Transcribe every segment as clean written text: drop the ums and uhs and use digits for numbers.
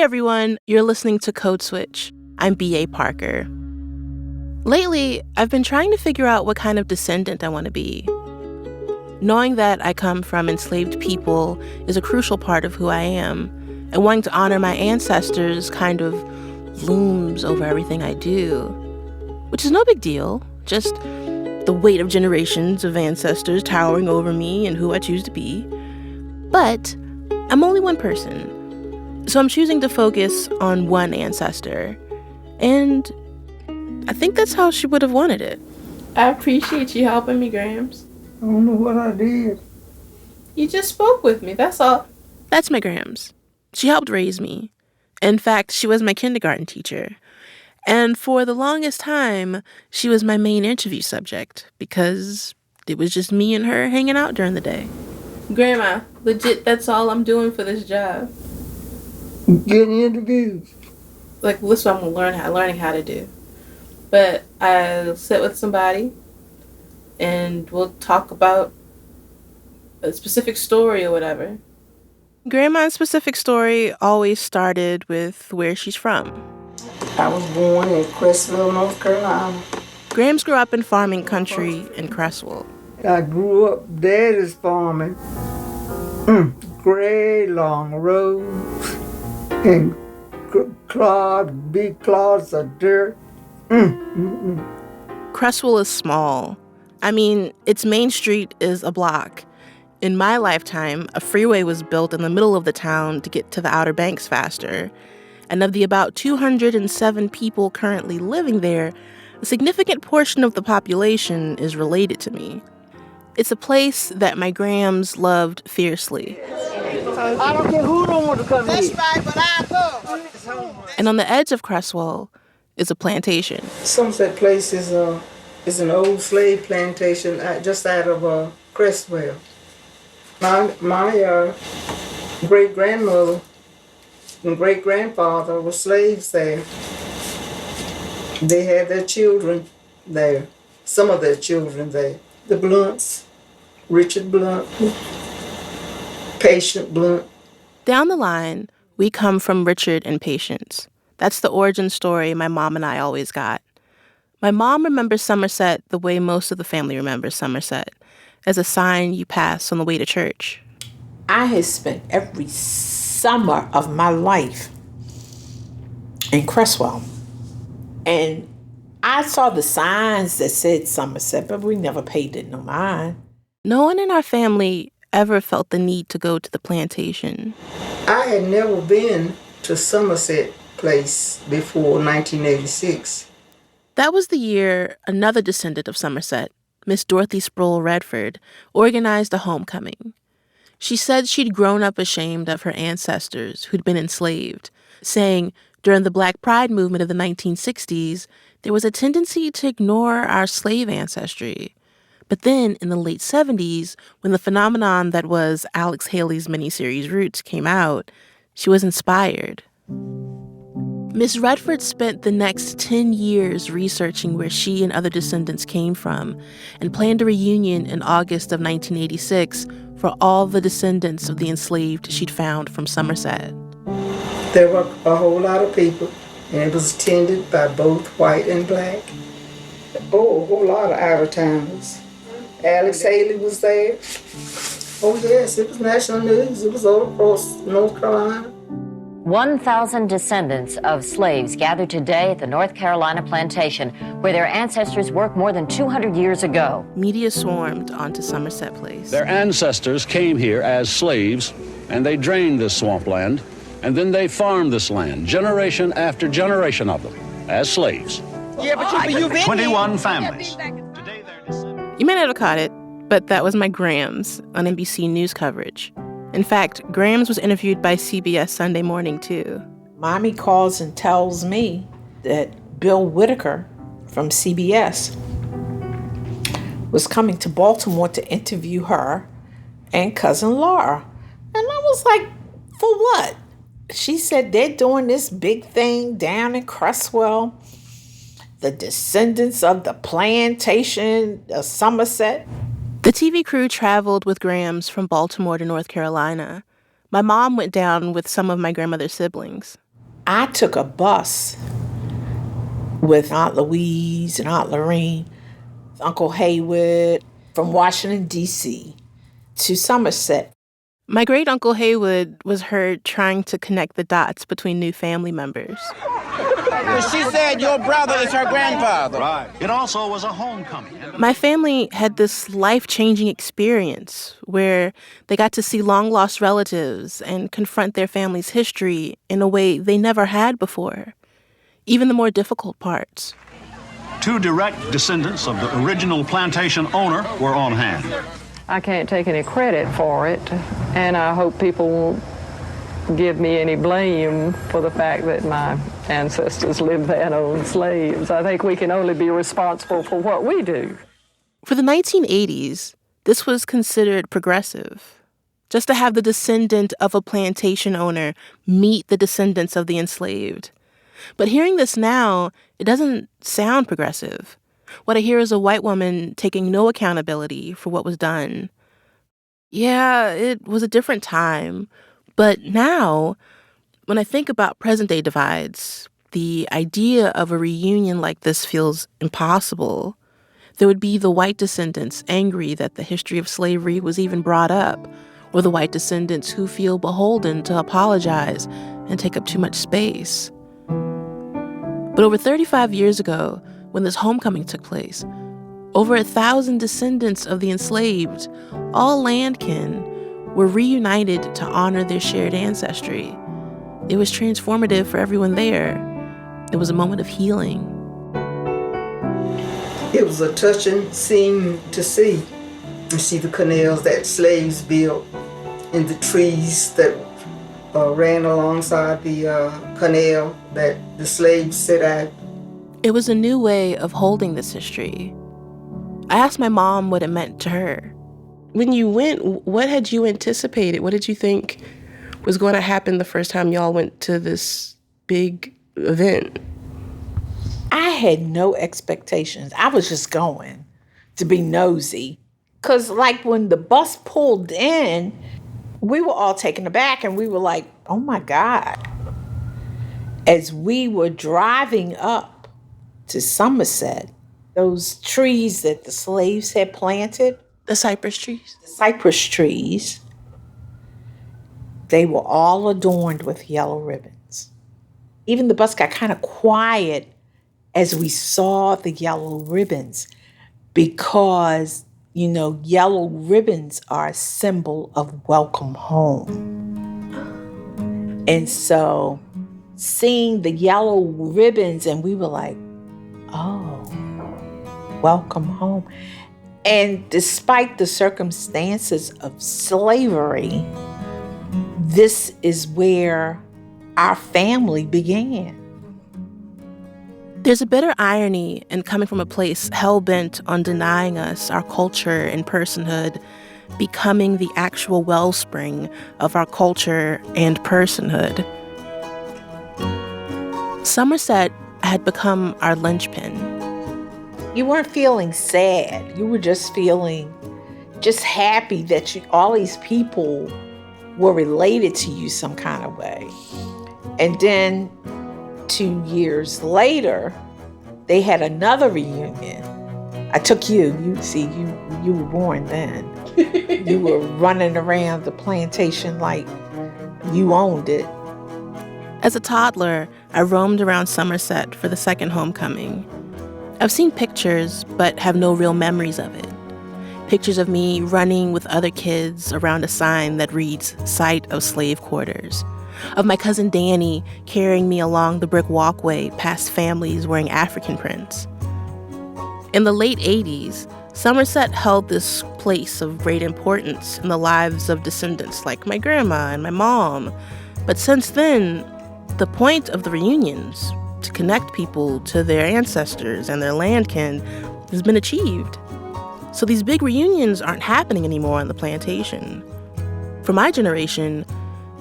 everyone, you're listening to Code Switch. I'm B.A. Parker. Lately, I've been trying to figure out what kind of descendant I want to be. Knowing that I come from enslaved people is a crucial part of who I am, and wanting to honor my ancestors kind of looms over everything I do, which is no big deal, just the weight of generations of ancestors towering over me and who I choose to be. But I'm only one person. So I'm choosing to focus on one ancestor. And I think that's how she would have wanted it. I appreciate you helping me, Grams. I don't know what I did. You just spoke with me, that's all. That's my Grams. She helped raise me. In fact, she was my kindergarten teacher. And for the longest time, she was my main interview subject because it was just me and her hanging out during the day. Grandma, legit, that's all I'm doing for this job. Getting interviews. Like, this is what I'm learning how to do. But I'll sit with somebody and we'll talk about a specific story or whatever. Grandma's specific story always started with where she's from. I was born in Creswell, North Carolina. Grams grew up in farming country in Creswell. I grew up, Daddy's farming. Gray, long roads and big clods of dirt. Creswell is small. I mean, its main street is a block. In my lifetime, a freeway was built in the middle of the town to get to the Outer Banks faster. And of the about 207 people currently living there, a significant portion of the population is related to me. It's a place that my Grams loved fiercely. I don't care who don't want to come here. That's right, but I come. And on the edge of Creswell is a plantation. Somerset Place is an old slave plantation just out of Creswell. My great-grandmother and great-grandfather were slaves there. They had their children there, some of their children there. The Blunts, Richard Blunt, Patient Blunt. Down the line, we come from Richard and Patience. That's the origin story my mom and I always got. My mom remembers Somerset the way most of the family remembers Somerset, as a sign you pass on the way to church. I had spent every summer of my life in Creswell. And I saw the signs that said Somerset, but we never paid it no mind. No one in our family ever felt the need to go to the plantation. I had never been to Somerset Place before 1986. That was the year another descendant of Somerset, Miss Dorothy Sproul Redford, organized a homecoming. She said she'd grown up ashamed of her ancestors who'd been enslaved, saying during the Black Pride movement of the 1960s, there was a tendency to ignore our slave ancestry. But then in the late 70s, when the phenomenon that was Alex Haley's miniseries Roots came out, she was inspired. Miss Redford spent the next 10 years researching where she and other descendants came from and planned a reunion in August of 1986 for all the descendants of the enslaved she'd found from Somerset. There were a whole lot of people, and it was attended by both white and black. Oh, a whole lot of out-of-towners. Alex Haley was there. Oh, yes, it was national news. It was all across North Carolina. 1,000 descendants of slaves gathered today at the North Carolina plantation, where their ancestors worked more than 200 years ago. Media swarmed onto Somerset Place. Their ancestors came here as slaves, and they drained this swampland, and then they farmed this land, generation after generation of them, as slaves. Yeah, but you've been 21 families. You may not have caught it, but that was my Grams on NBC News coverage. In fact, Grams was interviewed by CBS Sunday Morning, too. Mommy calls and tells me that Bill Whitaker from CBS was coming to Baltimore to interview her and cousin Laura. And I was like, for what? She said they're doing this big thing down in Creswell, the descendants of the plantation of Somerset. The TV crew traveled with Grams from Baltimore to North Carolina. My mom went down with some of my grandmother's siblings. I took a bus with Aunt Louise and Aunt Lorraine, Uncle Haywood, from Washington, D.C. to Somerset. My great-uncle Haywood was heard trying to connect the dots between new family members. She said your brother is her grandfather. Right. It also was a homecoming. My family had this life-changing experience where they got to see long-lost relatives and confront their family's history in a way they never had before, even the more difficult parts. 2 direct descendants of the original plantation owner were on hand. I can't take any credit for it, and I hope people won't give me any blame for the fact that my ancestors lived there and owned slaves. I think we can only be responsible for what we do. For the 1980s, this was considered progressive. Just to have the descendant of a plantation owner meet the descendants of the enslaved. But hearing this now, it doesn't sound progressive. What I hear is a white woman taking no accountability for what was done. Yeah, it was a different time. But now, when I think about present-day divides, the idea of a reunion like this feels impossible. There would be the white descendants angry that the history of slavery was even brought up, or the white descendants who feel beholden to apologize and take up too much space. But over 35 years ago, when this homecoming took place, over 1,000 descendants of the enslaved, all landkin, were reunited to honor their shared ancestry. It was transformative for everyone there. It was a moment of healing. It was a touching scene to see. You see the canals that slaves built and the trees that ran alongside the canal that the slaves set out. It was a new way of holding this history. I asked my mom what it meant to her. When you went, what had you anticipated? What did you think was going to happen the first time y'all went to this big event? I had no expectations. I was just going to be nosy. Because like when the bus pulled in, we were all taken aback and we were like, oh my God. As we were driving up to Somerset, those trees that the slaves had planted, The cypress trees? the cypress trees, they were all adorned with yellow ribbons. Even the bus got kind of quiet as we saw the yellow ribbons because, you know, yellow ribbons are a symbol of welcome home. And so seeing the yellow ribbons, and we were like, oh, welcome home. And despite the circumstances of slavery, this is where our family began. There's a bitter irony in coming from a place hell-bent on denying us our culture and personhood, becoming the actual wellspring of our culture and personhood. Somerset had become our linchpin. You weren't feeling sad. You were just feeling just happy that all these people were related to you some kind of way. And then 2 years later, they had another reunion. I took you. You were born then. You were running around the plantation like you owned it. As a toddler, I roamed around Somerset for the second homecoming. I've seen pictures, but have no real memories of it. Pictures of me running with other kids around a sign that reads, Site of Slave Quarters. Of my cousin Danny carrying me along the brick walkway past families wearing African prints. In the late 80s, Somerset held this place of great importance in the lives of descendants like my grandma and my mom. But since then, the point of the reunions, to connect people to their ancestors and their landkin, has been achieved. So these big reunions aren't happening anymore on the plantation. For my generation,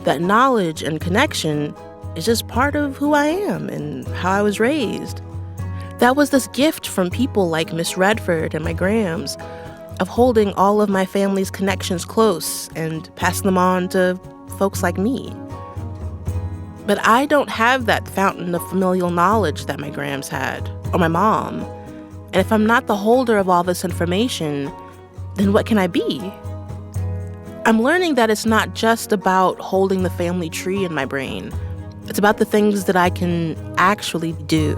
that knowledge and connection is just part of who I am and how I was raised. That was this gift from people like Miss Redford and my Grams of holding all of my family's connections close and passing them on to folks like me. But I don't have that fountain of familial knowledge that my grams had, or my mom. And if I'm not the holder of all this information, then what can I be? I'm learning that it's not just about holding the family tree in my brain. It's about the things that I can actually do.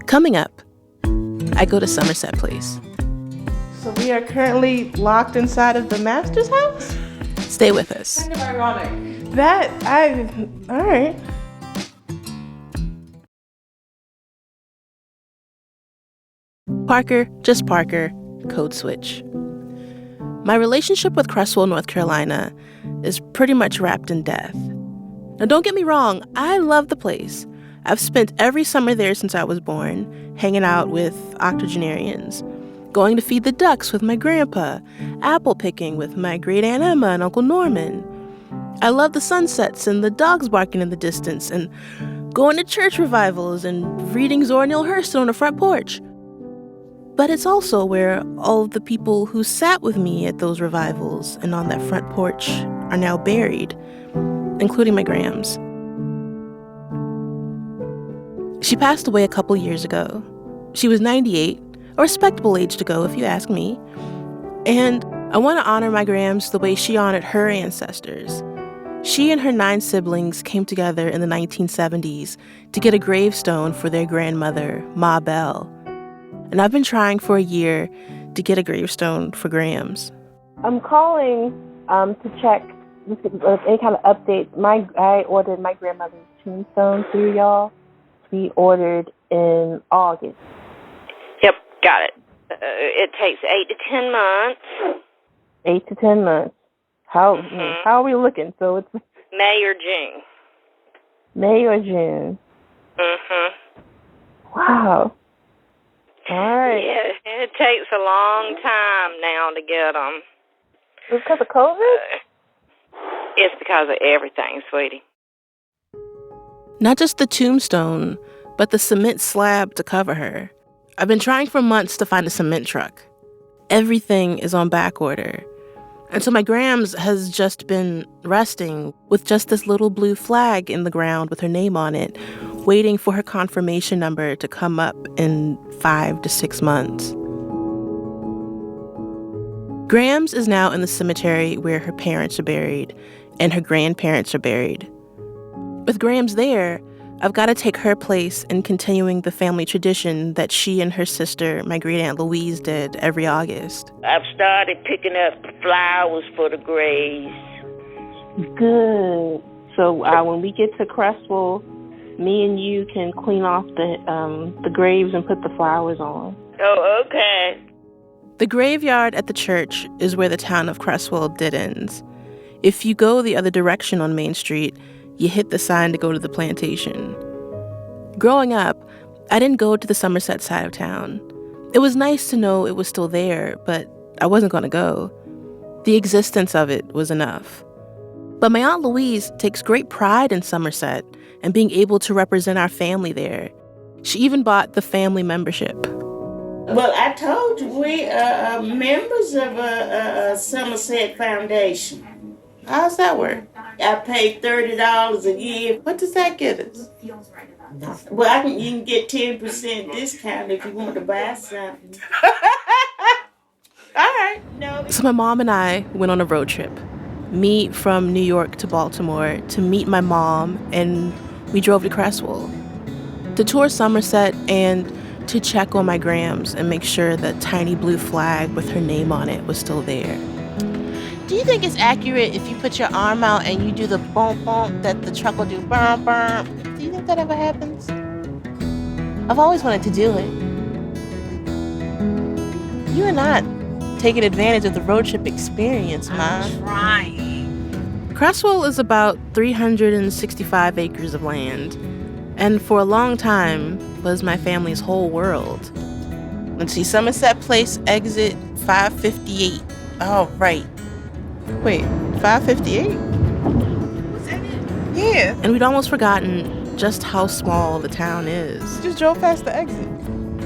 Coming up, I go to Somerset Place. So we are currently locked inside of the master's house? Stay with us. Kind of ironic. All right. Parker, just Parker, code switch. My relationship with Creswell, North Carolina is pretty much wrapped in death. Now don't get me wrong, I love the place. I've spent every summer there since I was born, hanging out with octogenarians, going to feed the ducks with my grandpa, apple picking with my great Aunt Emma and Uncle Norman. I love the sunsets and the dogs barking in the distance and going to church revivals and reading Zora Neale Hurston on the front porch. But it's also where all of the people who sat with me at those revivals and on that front porch are now buried, including my grams. She passed away a couple years ago. She was 98, a respectable age to go if you ask me. And I want to honor my grams the way she honored her ancestors. She and her 9 siblings came together in the 1970s to get a gravestone for their grandmother, Ma Bell. And I've been trying for a year to get a gravestone for grams. I'm calling to check any kind of update. I ordered my grandmother's tombstone through y'all. We ordered in August. Yep, got it. It takes 8 to 10 months. 8 to 10 months. How are we looking? So it's May or June. May or June. Wow. All right. Yeah, it takes a long time now to get them. Is it because of COVID? It's because of everything, sweetie. Not just the tombstone, but the cement slab to cover her. I've been trying for months to find a cement truck. Everything is on back order. And so my grams has just been resting with just this little blue flag in the ground with her name on it, waiting for her confirmation number to come up in 5 to 6 months. Grams is now in the cemetery where her parents are buried and her grandparents are buried. With Grams there, I've got to take her place in continuing the family tradition that she and her sister, my great Aunt Louise, did every August. I've started picking up flowers for the graves. Good. So when we get to Creswell, me and you can clean off the graves and put the flowers on. Oh, okay. The graveyard at the church is where the town of Creswell ends. If you go the other direction on Main Street, you hit the sign to go to the plantation. Growing up, I didn't go to the Somerset side of town. It was nice to know it was still there, but I wasn't going to go. The existence of it was enough. But my Aunt Louise takes great pride in Somerset and being able to represent our family there. She even bought the family membership. Well, I told you, we are members of a Somerset Foundation. How's that work? I pay $30 a year. What does that get us? Well, you can get 10% discount if you want to buy something. All right. So my mom and I went on a road trip. Me from New York to Baltimore to meet my mom, and we drove to Creswell to tour Somerset and to check on my grams and make sure the tiny blue flag with her name on it was still there. Do you think it's accurate if you put your arm out and you do the bump bump that the truck will do bump bump? Do you think that ever happens? I've always wanted to do it. You are not taking advantage of the road trip experience, Mom. I'm trying. Creswell is about 365 acres of land, and for a long time was my family's whole world. Let's see, Somerset Place, exit 558. Oh, right. Wait, 558? Was that it? Yeah. And we'd almost forgotten just how small the town is. Just drove past the exit.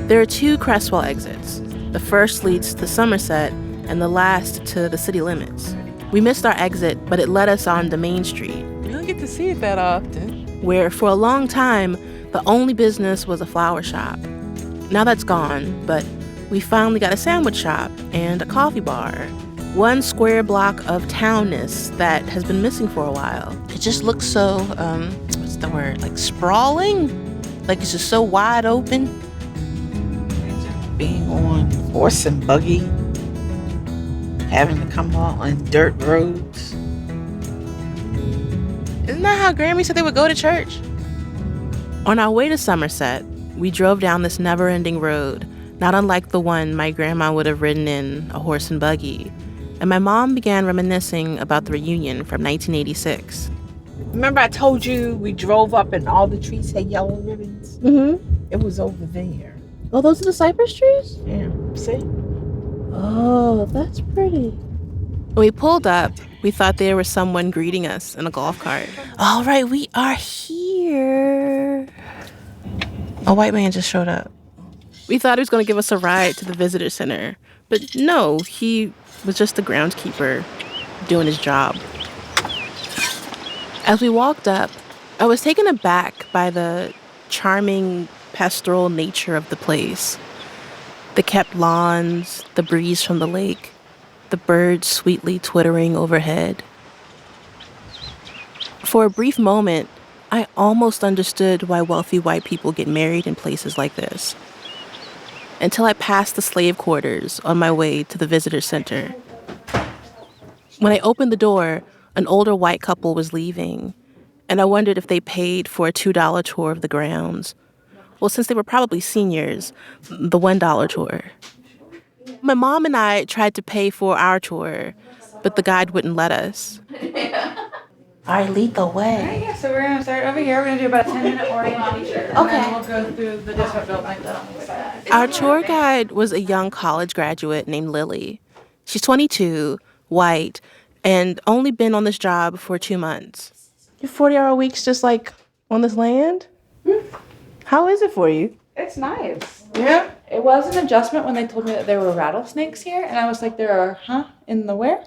There are 2 Creswell exits. The first leads to Somerset, and the last to the city limits. We missed our exit, but it led us on to Main Street. You don't get to see it that often. Where for a long time, the only business was a flower shop. Now that's gone, but we finally got a sandwich shop and a coffee bar. One square block of townness that has been missing for a while. It just looks so, what's the word? Like sprawling? Like it's just so wide open. Being on horse and buggy, having to come out on dirt roads. Isn't that how Grammy said they would go to church? On our way to Somerset, we drove down this never-ending road, not unlike the one my grandma would have ridden in a horse and buggy. And my mom began reminiscing about the reunion from 1986. Remember I told you we drove up and all the trees had yellow ribbons? Mm-hmm. It was over there. Oh, those are the cypress trees? Yeah, see? Oh, that's pretty. When we pulled up, we thought there was someone greeting us in a golf cart. All right, we are here. A white man just showed up. We thought he was going to give us a ride to the visitor center. But no, he was just a groundskeeper doing his job. As we walked up, I was taken aback by the charming pastoral nature of the place. The kept lawns, the breeze from the lake, the birds sweetly twittering overhead. For a brief moment, I almost understood why wealthy white people get married in places like this. Until I passed the slave quarters on my way to the visitor center. When I opened the door, an older white couple was leaving, and I wondered if they paid for a $2 tour of the grounds. Well, since they were probably seniors, the $1 tour. My mom and I tried to pay for our tour, but the guide wouldn't let us. All right, lead the way. All right, yeah, so we're going to start over here. We're going to do about a 10-minute orientation. And Okay. then we'll go through the district building on the side. Our tour guide was a young college graduate named Lily. She's 22, white, and only been on this job for 2 months. Your 40-hour weeks just like on this land? How is it for you? It's nice. Yeah. It was an adjustment when they told me that there were rattlesnakes here, and I was like, there are, in the where?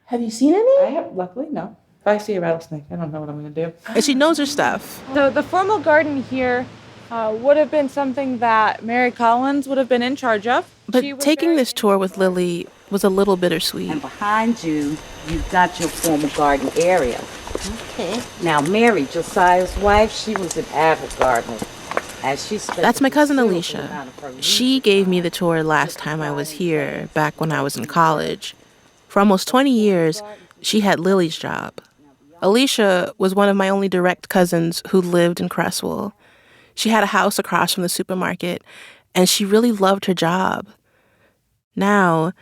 Have you seen any? I have, luckily, no. If I see a rattlesnake, I don't know what I'm going to do. And she knows her stuff. So the formal garden here would have been something that Mary Collins would have been in charge of. But taking this tour with Lily was a little bittersweet. And behind you, you've got your formal garden area. Okay. Now, Mary, Josiah's wife, she was an avid gardener. That's my cousin Alicia. She gave me the tour last time I was here, back when I was in college. For almost 20 years, she had Lily's job. Alicia was one of my only direct cousins who lived in Creswell. She had a house across from the supermarket, and she really loved her job. Now,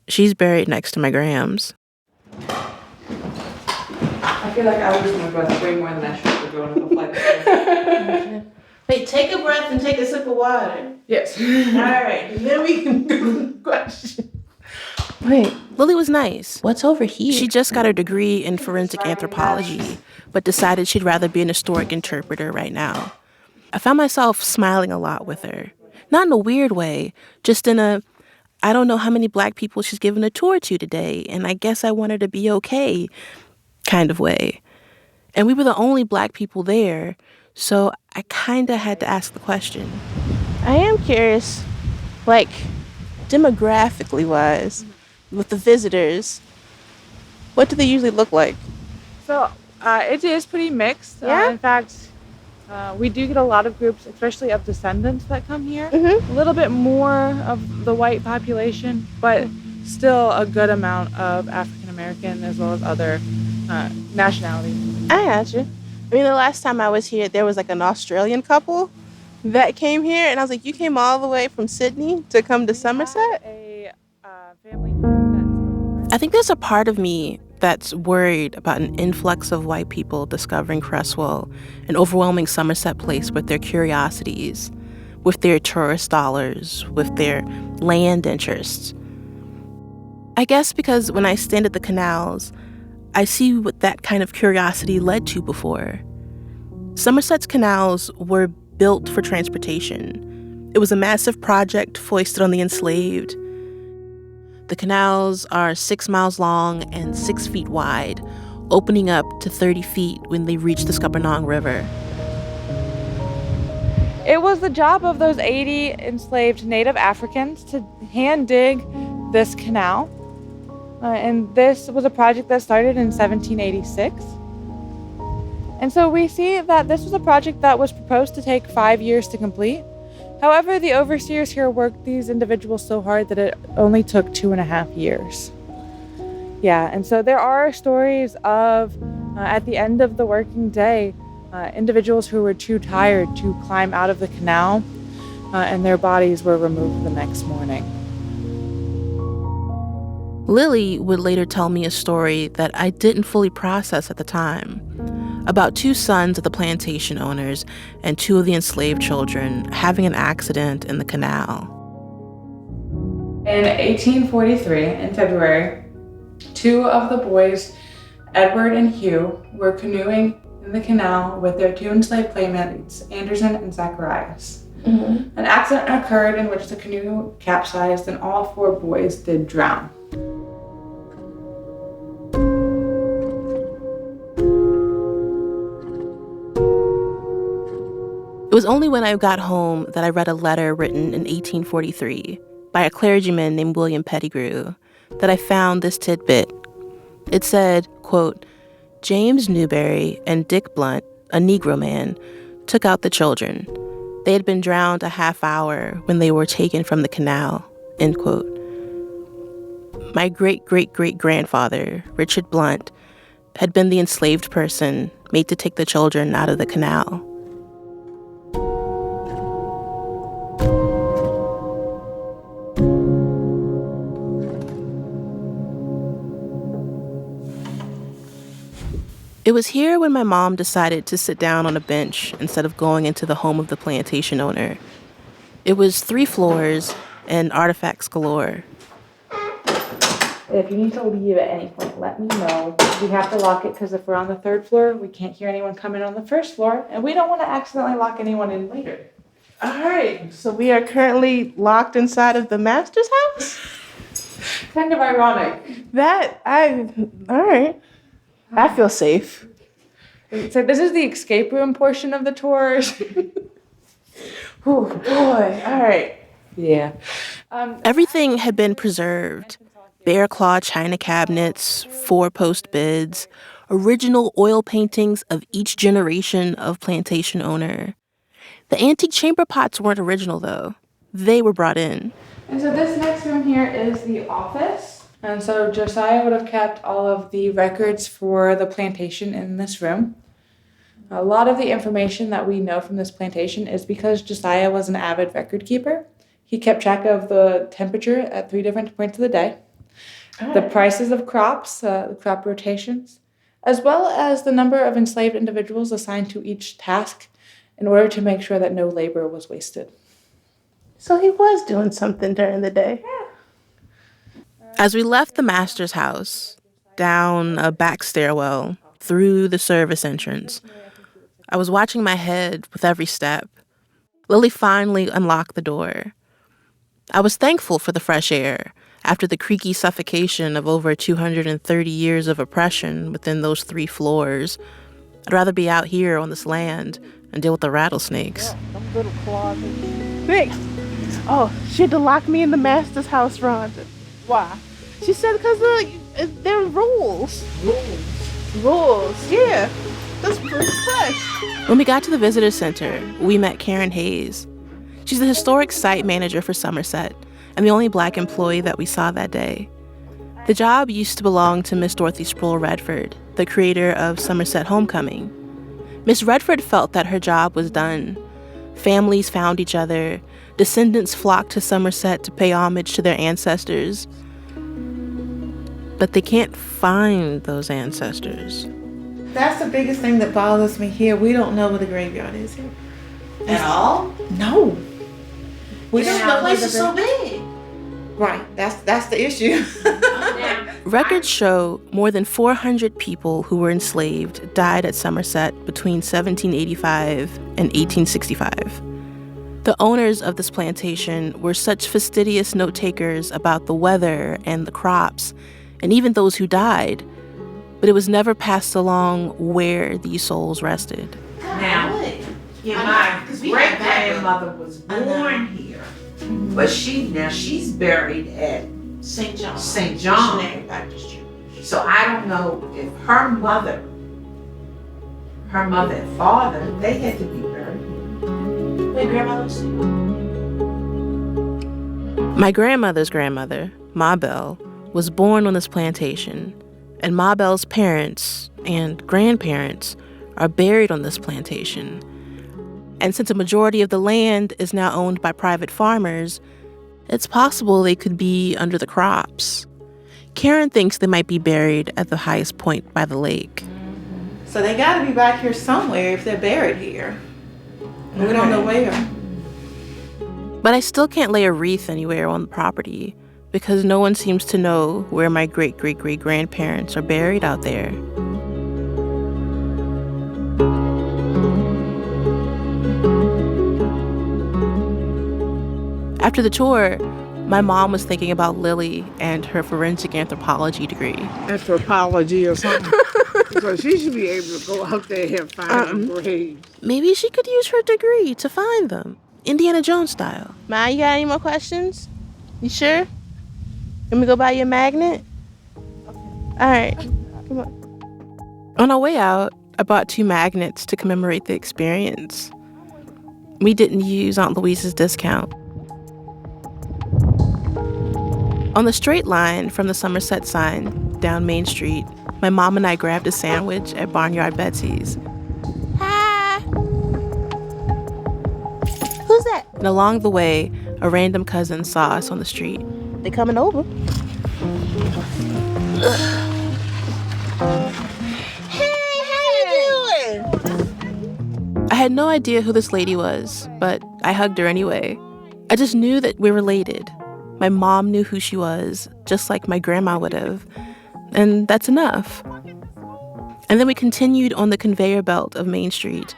she's buried next to my Grams. I feel like I was my breath way more than I should for going up a flight of stairs. Hey, take a breath and take a sip of water. Yes. All right, then we can do the question. Wait, Lily was nice. What's over here? She just got her degree in forensic anthropology, but decided she'd rather be an historic interpreter right now. I found myself smiling a lot with her. Not in a weird way, just in a, I don't know how many black people she's given a tour to today, and I guess I want her to be okay kind of way. And we were the only black people there, so I kind of had to ask the question. I am curious, like, demographically wise, with the visitors, what do they usually look like? So it is pretty mixed. Yeah? In fact, we do get a lot of groups, especially of descendants that come here. Mm-hmm. A little bit more of the white population, but still a good amount of African American as well as other nationalities. I got you. I mean, the last time I was here, there was like an Australian couple that came here, and I was like, you came all the way from Sydney to come to Somerset? I think there's a part of me that's worried about an influx of white people discovering Creswell and overwhelming Somerset Place with their curiosities, with their tourist dollars, with their land interests. I guess because when I stand at the canals, I see what that kind of curiosity led to before. Somerset's canals were built for transportation. It was a massive project foisted on the enslaved. The canals are 6 miles long and 6 feet wide, opening up to 30 feet when they reach the Scuppernong River. It was the job of those 80 enslaved Native Africans to hand dig this canal. And this was a project that started in 1786. And so we see that this was a project that was proposed to take 5 years to complete. However, the overseers here worked these individuals so hard that it only took 2.5 years. Yeah, and so there are stories of, at the end of the working day, individuals who were too tired to climb out of the canal, and their bodies were removed the next morning. Lily would later tell me a story that I didn't fully process at the time, about 2 sons of the plantation owners and 2 of the enslaved children having an accident in the canal. In 1843, in February, 2 of the boys, Edward and Hugh, were canoeing in the canal with their 2 enslaved playmates, Anderson and Zacharias. An accident occurred in which the canoe capsized and all 4 boys did drown. It was only when I got home that I read a letter written in 1843 by a clergyman named William Pettigrew that I found this tidbit. It said, quote, James Newberry and Dick Blunt, a Negro man, took out the children. They had been drowned a half hour when they were taken from the canal, end quote. My great-great-great-grandfather, Richard Blunt, had been the enslaved person made to take the children out of the canal. It was here when my mom decided to sit down on a bench instead of going into the home of the plantation owner. It was 3 floors and artifacts galore. If you need to leave at any point, let me know. We have to lock it because if we're on the 3rd floor, we can't hear anyone come in on the 1st floor, and we don't want to accidentally lock anyone in later. All right, so we are currently locked inside of the master's house? Kind of ironic. All right. I feel safe. So this is the escape room portion of the tours. Oh, boy. All right. Yeah. Everything had been preserved. Bear claw china cabinets, 4-post beds, original oil paintings of each generation of plantation owner. The antique chamber pots weren't original, though. They were brought in. And so this next room here is the office. And so Josiah would have kept all of the records for the plantation in this room. A lot of the information that we know from this plantation is because Josiah was an avid record keeper. He kept track of the temperature at 3 different points of the day, the prices of crops, the crop rotations, as well as the number of enslaved individuals assigned to each task in order to make sure that no labor was wasted. So he was doing something during the day. Yeah. As we left the master's house, down a back stairwell, through the service entrance, I was watching my head with every step. Lily finally unlocked the door. I was thankful for the fresh air after the creaky suffocation of over 230 years of oppression within those 3 floors. I'd rather be out here on this land and deal with the rattlesnakes. Thanks. Oh, she had to lock me in the master's house, Rhonda. Why? She said because there are rules. Rules, yeah. That's fresh. When we got to the visitor center, we met Karen Hayes. She's the historic site manager for Somerset and the only Black employee that we saw that day. The job used to belong to Miss Dorothy Sproul Redford, the creator of Somerset Homecoming. Miss Redford felt that her job was done. Families found each other. Descendants flocked to Somerset to pay homage to their ancestors. But they can't find those ancestors. That's the biggest thing that bothers me here. We don't know where the graveyard is here. At all? No. We don't know The place is so big. Right. That's the issue. Records show more than 400 people who were enslaved died at Somerset between 1785 and 1865. The owners of this plantation were such fastidious note-takers about the weather and the crops, and even those who died, but it was never passed along where these souls rested. Now, my great-grandmother was born here, but she's buried at St. John. St. John. Missionary Baptist Church. So I don't know if her mother and father, they had to be buried here. Wait, Grandma was My grandmother's grandmother, Ma Bell, was born on this plantation, and Ma Bell's parents and grandparents are buried on this plantation. And since a majority of the land is now owned by private farmers, it's possible they could be under the crops. Karen thinks they might be buried at the highest point by the lake. So they got to be back here somewhere if they're buried here. We don't know where. But I still can't lay a wreath anywhere on the property because no one seems to know where my great-great-great-grandparents are buried out there. After the tour, my mom was thinking about Lily and her forensic anthropology degree. Anthropology or something. Because she should be able to go out there and find them graves. Maybe she could use her degree to find them, Indiana Jones style. Ma, you got any more questions? You sure? Let me go buy you a magnet? All right. Come on. On our way out, I bought 2 magnets to commemorate the experience. We didn't use Aunt Louise's discount. On the straight line from the Somerset sign down Main Street, my mom and I grabbed a sandwich at Barnyard Betsy's. Hi. Who's that? And along the way, a random cousin saw us on the street. They coming over. Hey, how you doing? I had no idea who this lady was, but I hugged her anyway. I just knew that we were related. My mom knew who she was, just like my grandma would have. And that's enough. And then we continued on the conveyor belt of Main Street,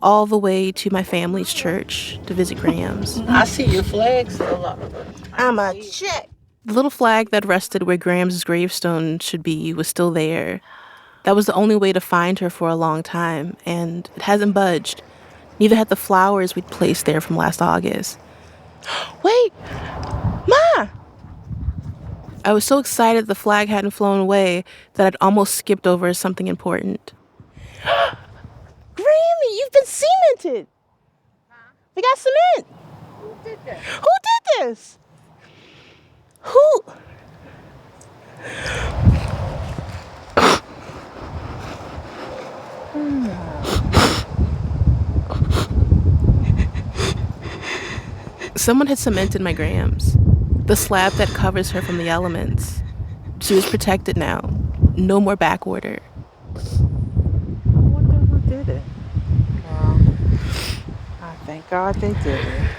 all the way to my family's church to visit Graham's. I see your flag still up. I'm a check. The little flag that rested where Graham's gravestone should be was still there. That was the only way to find her for a long time, and it hasn't budged. Neither had the flowers we'd placed there from last August. Wait! Ma! I was so excited the flag hadn't flown away that I'd almost skipped over something important. Grammy, you've been cemented! We got cement! Who did that? Who did this? Who? Someone had cemented my Grams, the slab that covers her from the elements. She was protected now. No more back order. I wonder who did it. Well, I thank God they did it.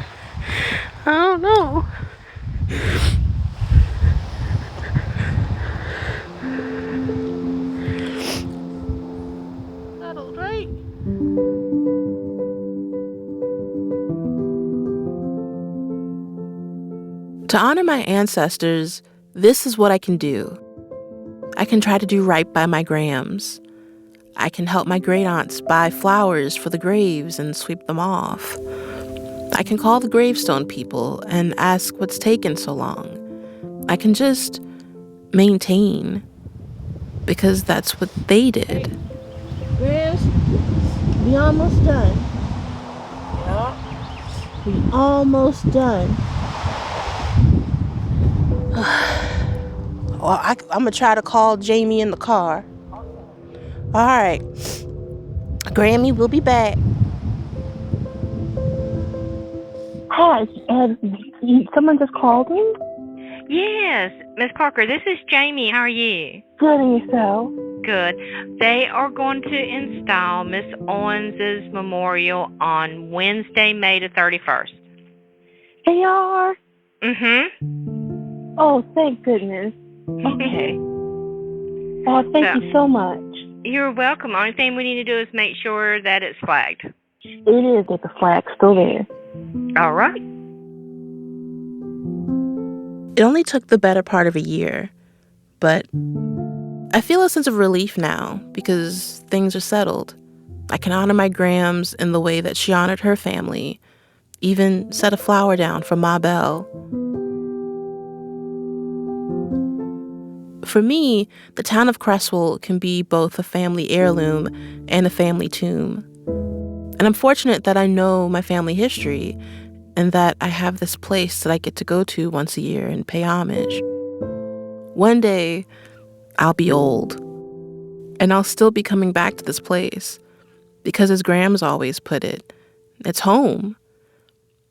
I don't know. Settled, right? To honor my ancestors, this is what I can do. I can try to do right by my Grams. I can help my great-aunts buy flowers for the graves and sweep them off. I can call the gravestone people and ask what's taken so long. I can just maintain, because that's what they did. Grams, we almost done. Yeah. We almost done. Well, I'm going to try to call Jamie in the car. All right. Grammy, we'll be back. Hi, someone just called me? Yes, Miss Parker, this is Jamie. How are you? Good, and yourself? Good. They are going to install Miss Owens's memorial on Wednesday, May the 31st. They are? Mm-hmm. Oh, thank goodness. Okay. Oh, thank you so much. You're welcome. Only thing we need to do is make sure that it's flagged. It is, that the flag's still there. All right. It only took the better part of a year, but I feel a sense of relief now because things are settled. I can honor my Grams in the way that she honored her family, even set a flower down for Ma Belle. For me, the town of Creswell can be both a family heirloom and a family tomb. And I'm fortunate that I know my family history and that I have this place that I get to go to once a year and pay homage. One day, I'll be old, and I'll still be coming back to this place because, as Grams always put it, it's home.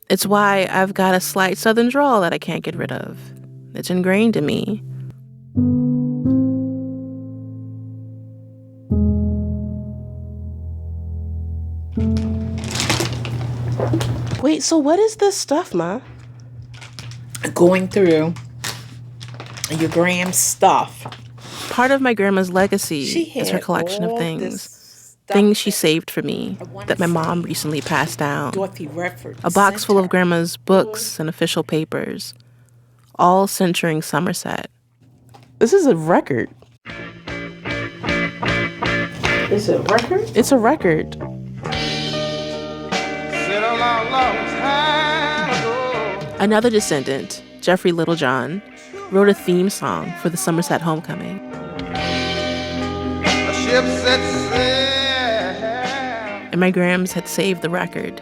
It's why I've got a slight southern drawl that I can't get rid of. It's ingrained in me. Wait, so what is this stuff, Ma? Going through your Gram's stuff. Part of my grandma's legacy is her collection of things she saved for me that my mom recently passed down. A box full of grandma's books and official papers, all centering Somerset. This is a record. Is it a record? It's a record. Another descendant, Jeffrey Littlejohn, wrote a theme song for the Somerset homecoming. And my Grams had saved the record.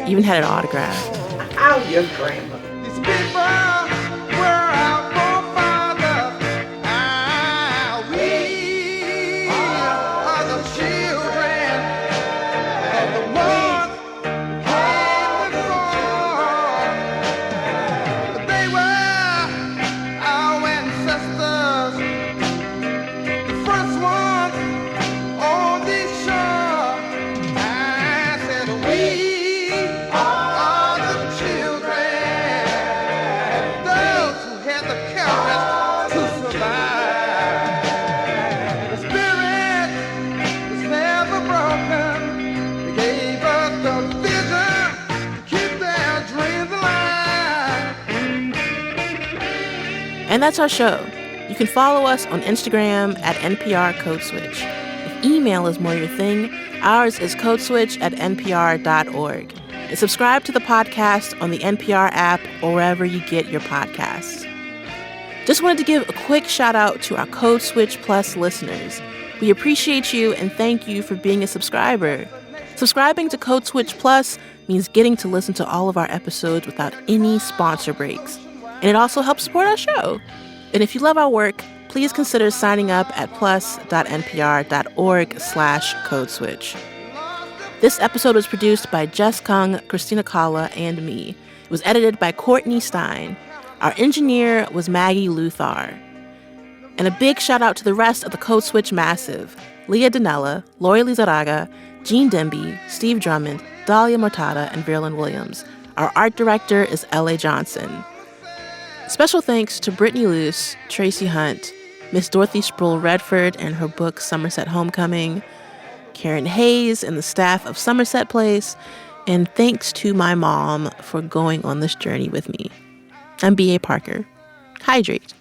Even had it autographed. How your grandma? And that's our show. You can follow us on Instagram at NPR Code Switch. If email is more your thing, ours is codeswitch@npr.org. And subscribe to the podcast on the NPR app or wherever you get your podcasts. Just wanted to give a quick shout out to our Code Switch Plus listeners. We appreciate you and thank you for being a subscriber. Subscribing to Code Switch Plus means getting to listen to all of our episodes without any sponsor breaks. And it also helps support our show. And if you love our work, please consider signing up at plus.npr.org/codeswitch. This episode was produced by Jess Kung, Christina Kala, and me. It was edited by Courtney Stein. Our engineer was Maggie Luthar. And a big shout out to the rest of the Code Switch Massive: Leah Dinella, Lori Lizarraga, Gene Demby, Steve Drummond, Dahlia Mortada, and Verlin Williams. Our art director is L.A. Johnson. Special thanks to Brittany Luce, Tracy Hunt, Miss Dorothy Sproul Redford and her book Somerset Homecoming, Karen Hayes and the staff of Somerset Place, and thanks to my mom for going on this journey with me. I'm B.A. Parker. Hydrate.